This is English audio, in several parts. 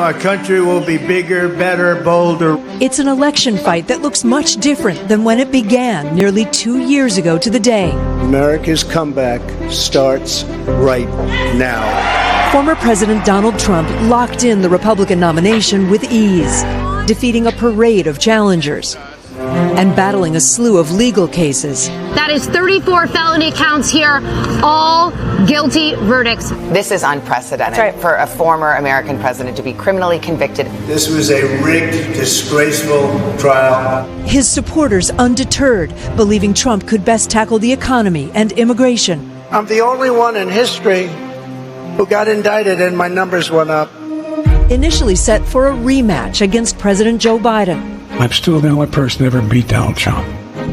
our country will be bigger, better, bolder. It's an election fight that looks much different than when it began nearly 2 years ago to the day. America's comeback starts right now. Former President Donald Trump locked in the Republican nomination with ease, defeating a parade of challengers and battling a slew of legal cases. That is 34 felony counts here, all guilty verdicts. This is unprecedented for a former American president to be criminally convicted. This was a rigged, disgraceful trial. His supporters undeterred, believing Trump could best tackle the economy and immigration. I'm the only one in history who got indicted and my numbers went up. Initially set for a rematch against President Joe Biden. I'm still the only person to ever beat Donald Trump.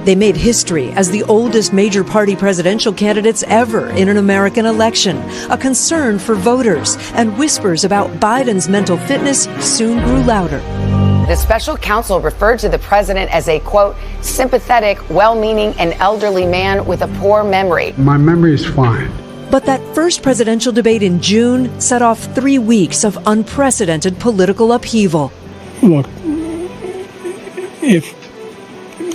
They made history as the oldest major party presidential candidates ever in an American election. A concern for voters and whispers about Biden's mental fitness soon grew louder. The special counsel referred to the president as a, quote, sympathetic, well-meaning, and elderly man with a poor memory. My memory is fine. But that first presidential debate in June set off 3 weeks of unprecedented political upheaval. Look, if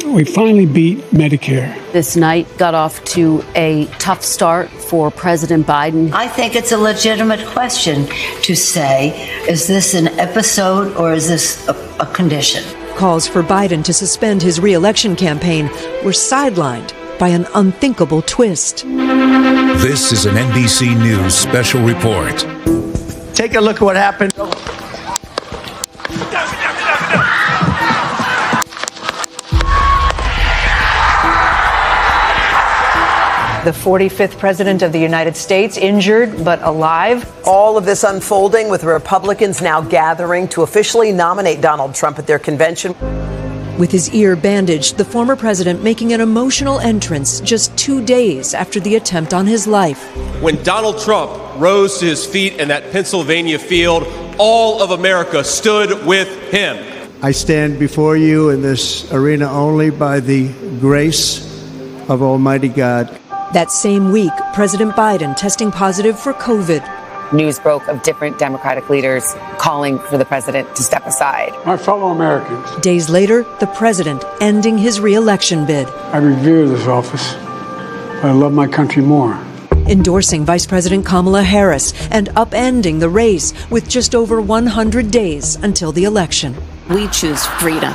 we finally beat Medicare. This night got off to a tough start for President Biden. I think it's a legitimate question to say, is this an episode or is this a condition? Calls for Biden to suspend his re-election campaign were sidelined by an unthinkable twist. This is an NBC News special report. Take a look at what happened. The 45th president of the United States injured but alive. All of this unfolding with Republicans now gathering to officially nominate Donald Trump at their convention. With his ear bandaged, the former president making an emotional entrance just 2 days after the attempt on his life. When Donald Trump rose to his feet in that Pennsylvania field, all of America stood with him. I stand before you in this arena only by the grace of Almighty God. That same week, President Biden testing positive for COVID. News broke of different Democratic leaders calling for the president to step aside. My fellow Americans. Days later, the president ending his re-election bid. I revere this office, but I love my country more. Endorsing Vice President Kamala Harris and upending the race with just over 100 days until the election. We choose freedom.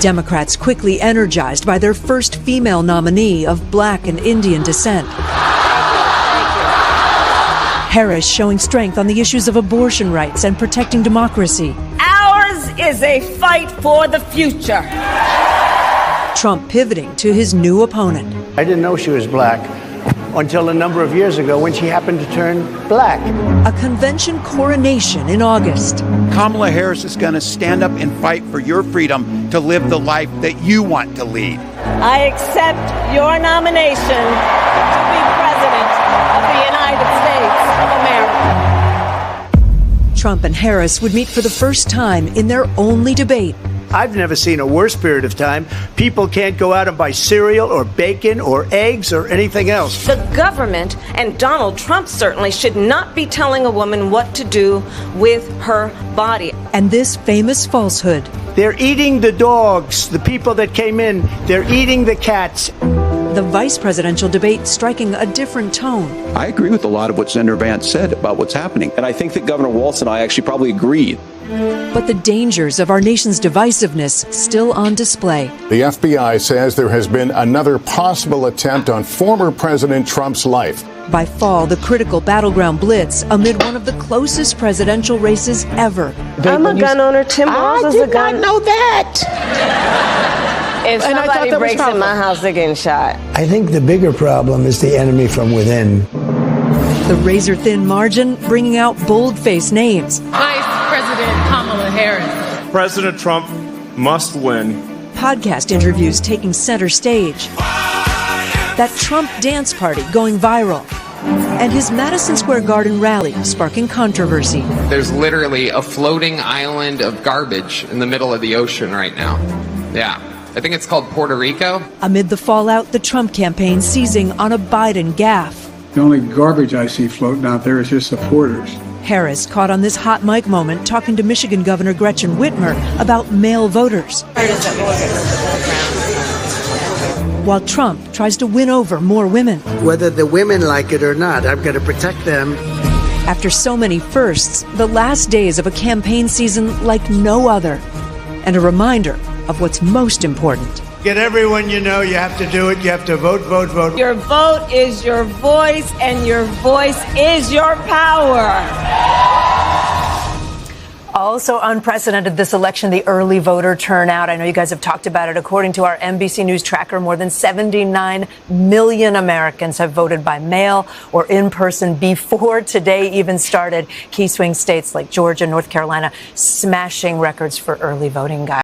Democrats quickly energized by their first female nominee of Black and Indian descent. Harris showing strength on the issues of abortion rights and protecting democracy. Ours is a fight for the future. Trump pivoting to his new opponent. I didn't know she was black until a number of years ago when she happened to turn black. A convention coronation in August. Kamala Harris is going to stand up and fight for your freedom to live the life that you want to lead. I accept your nomination to be President of the United States of America. Trump and Harris would meet for the first time in their only debate. I've never seen a worse period of time. People can't go out and buy cereal or bacon or eggs or anything else. The government and Donald Trump certainly should not be telling a woman what to do with her body. And this famous falsehood. They're eating the dogs, the people that came in. They're eating the cats. The vice presidential debate striking a different tone. I agree with a lot of what Senator Vance said about what's happening. And I think that Governor Walz and I actually probably agreed. But the dangers of our nation's divisiveness still on display. The FBI says there has been another possible attempt on former President Trump's life. By fall, the critical battleground blitz amid one of the closest presidential races ever. I'm a gun owner. Tim Walz is a gun. I did not know that. If somebody breaks in my house, they're getting shot. I think the bigger problem is the enemy from within. The razor-thin margin bringing out bold-faced names. Vice President Kamala Harris. President Trump must win. Podcast interviews taking center stage. That Trump dance party going viral. And his Madison Square Garden rally sparking controversy. There's literally a floating island of garbage in the middle of the ocean right now. Yeah. I think it's called Puerto Rico. Amid the fallout, the Trump campaign seizing on a Biden gaffe. The only garbage I see floating out there is his supporters. Harris caught on this hot mic moment talking to Michigan Governor Gretchen Whitmer about male voters, while Trump tries to win over more women. Whether the women like it or not, I'm going to protect them. After so many firsts, the last days of a campaign season like no other, and a reminder of what's most important. Get everyone you know, you have to do it. You have to vote, vote, vote. Your vote is your voice, and your voice is your power. Also unprecedented this election, the early voter turnout. I know you guys have talked about it. According to our NBC News tracker, more than 79 million Americans have voted by mail or in person before today even started. Key swing states like Georgia, North Carolina, smashing records for early voting, guys.